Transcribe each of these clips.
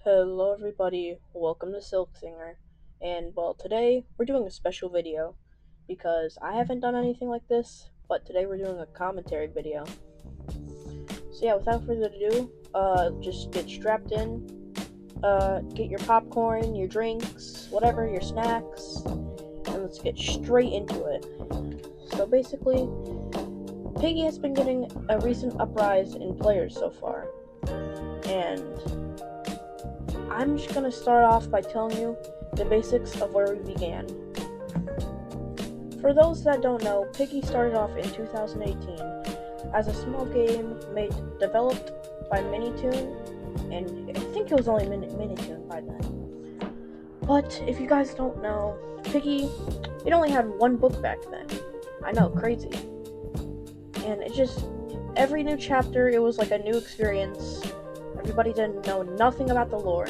Hello everybody, welcome to Silk Singer. And well, today we're doing a special video because I haven't done anything like this, but today we're doing a commentary video. So yeah, without further ado, just get strapped in, get your popcorn, your drinks, whatever, your snacks, and let's get straight into it. So basically, Piggy has been getting a recent uprise in players so far, and I'm just gonna start off by telling you the basics of where we began. For those that don't know, Piggy started off in 2018 as a small game developed by Minitoon, and I think it was only Minitoon by then. But if you guys don't know, Piggy, it only had one book back then. I know, crazy. And it just, every new chapter, it was like a new experience. Everybody didn't know nothing about the lore,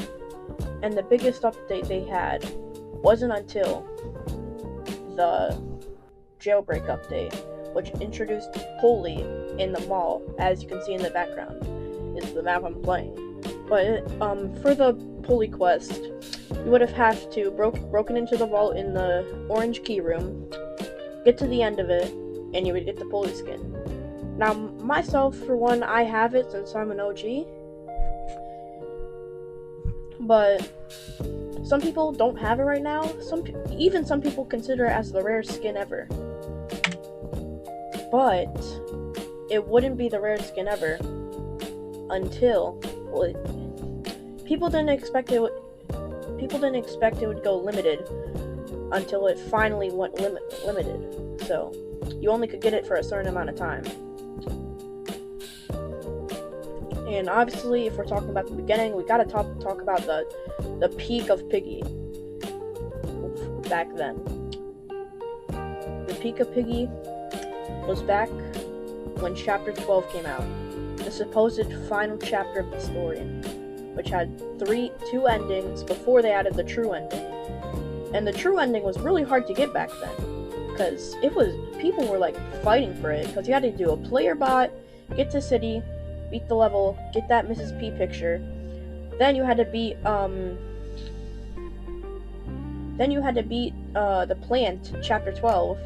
and the biggest update they had wasn't until the jailbreak update, which introduced Polly in the mall. As you can see in the background is the map I'm playing. But for the Polly quest, you would have had to broken into the vault in the orange key room, get to the end of it, and you would get the Polly skin. Now myself, for one, I have it since I'm an OG. But some people don't have it right now. Some people consider it as the rarest skin ever. But it wouldn't be the rarest skin ever until people didn't expect it would go limited until it finally went limited. So you only could get it for a certain amount of time. And obviously, if we're talking about the beginning, we gotta talk about the peak of Piggy back then. The peak of Piggy was back when Chapter 12 came out, the supposed final chapter of the story, which had two endings before they added the true ending. And the true ending was really hard to get back then, because people were like fighting for it, because you had to do a player bot, get to city, beat the level, get that Mrs. P picture. Then you had to beat the plant, chapter 12,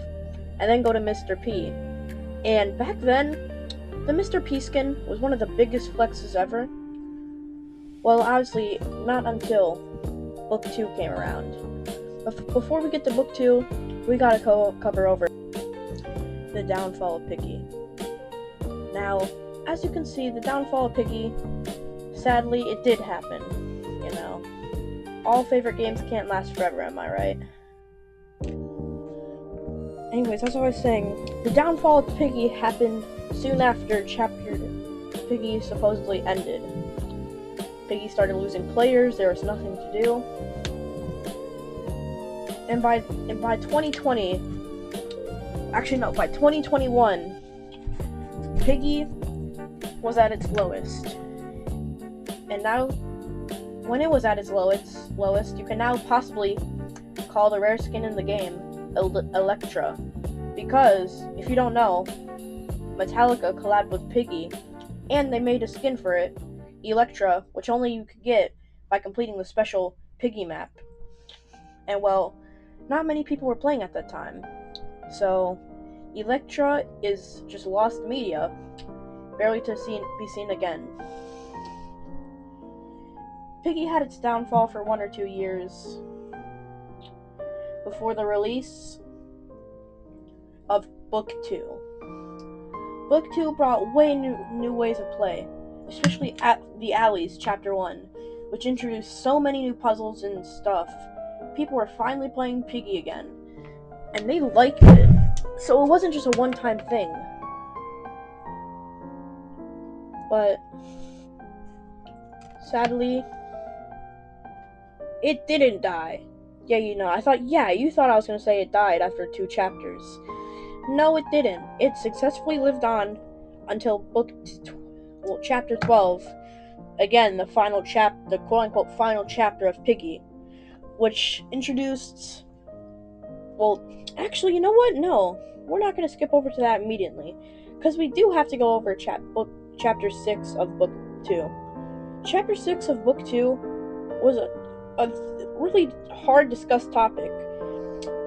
and then go to Mr. P. And back then, the Mr. P skin was one of the biggest flexes ever. Well, obviously, not until book 2 came around. But before we get to book 2, we gotta cover over the downfall of Piggy. Now, as you can see, the downfall of Piggy, sadly, it did happen, you know. All favorite games can't last forever, am I right? Anyways, as I was saying, the downfall of Piggy happened soon after Chapter Piggy supposedly ended. Piggy started losing players, there was nothing to do. And by 2020, actually no, by 2021, Piggy was at its lowest. And now, when it was at its lowest, you can now possibly call the rare skin in the game Electra. Because, if you don't know, Metallica collabed with Piggy, and they made a skin for it, Electra, which only you could get by completing the special Piggy map. And well, not many people were playing at that time. So, Electra is just lost media, barely to be seen again. Piggy had its downfall for 1 or 2 years before the release of Book 2. Book 2 brought way new ways of play, especially at the Alleys, Chapter 1, which introduced so many new puzzles and stuff. People were finally playing Piggy again, and they liked it, so it wasn't just a one-time thing. But sadly, it didn't die. Yeah, you know, you thought I was gonna say it died after 2 chapters. No, it didn't. It successfully lived on until Chapter 12. Again, the quote-unquote final chapter of Piggy, which introduced, well, actually, you know what? No, we're not gonna skip over to that immediately, because we do have to go over Chapter 6 of Book 2. Chapter 6 of Book 2 was a really hard discussed topic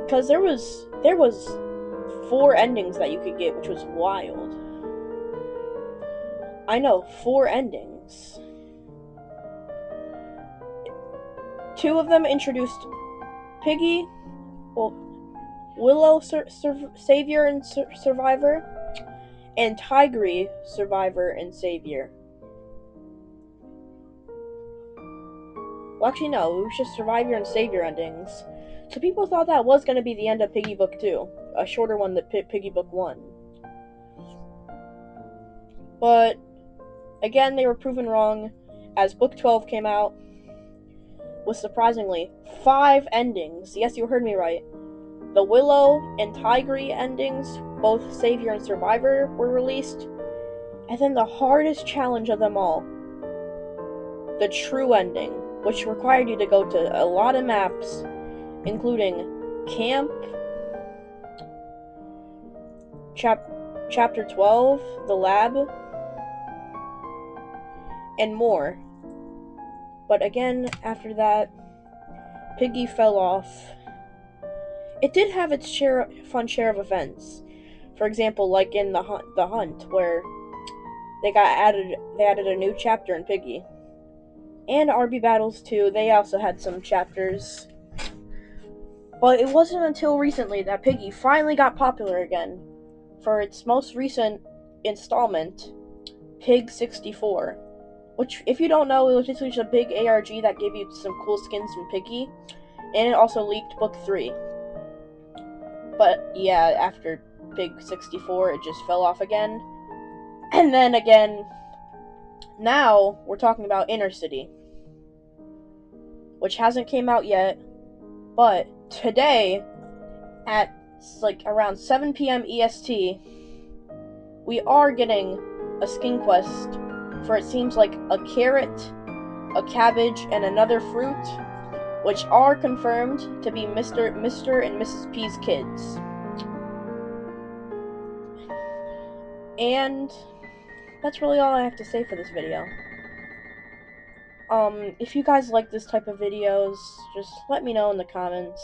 because there was 4 endings that you could get, which was wild. I know, 4 endings. 2 of them introduced Piggy, well, Willow, Savior and Survivor, and Tigry, Survivor and Savior. Well, actually, no, it was just Survivor and Savior endings. So people thought that was going to be the end of Piggy Book 2, a shorter one than Piggy Book 1. But, again, they were proven wrong, as Book 12 came out with surprisingly 5 endings. Yes, you heard me right. The Willow and Tigry endings, both Savior and Survivor, were released. And then the hardest challenge of them all, the true ending, which required you to go to a lot of maps, including Camp, Chapter 12, The Lab, and more. But again, after that, Piggy fell off. It did have its fun share of events. For example, like in the hunt, where they added a new chapter in Piggy. And RB Battles too, they also had some chapters. But it wasn't until recently that Piggy finally got popular again for its most recent installment, Pig 64. Which, if you don't know, it was just a big ARG that gave you some cool skins from Piggy. And it also leaked Book 3. But yeah, after Pig 64, it just fell off again. And then again, now we're talking about Inner City, which hasn't came out yet. But today, at like around 7 p.m. EST, we are getting a skin quest for, it seems like, a carrot, a cabbage, and another fruit, which are confirmed to be Mr. and Mrs. P's kids. And that's really all I have to say for this video. If you guys like this type of videos, just let me know in the comments,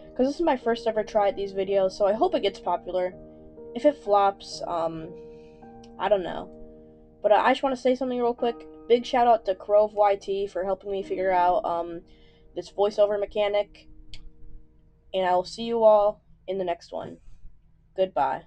because this is my first ever try at these videos, so I hope it gets popular. If it flops, I don't know. But I just want to say something real quick. Big shout out to Crove YT for helping me figure out, this voiceover mechanic. And I will see you all in the next one. Goodbye.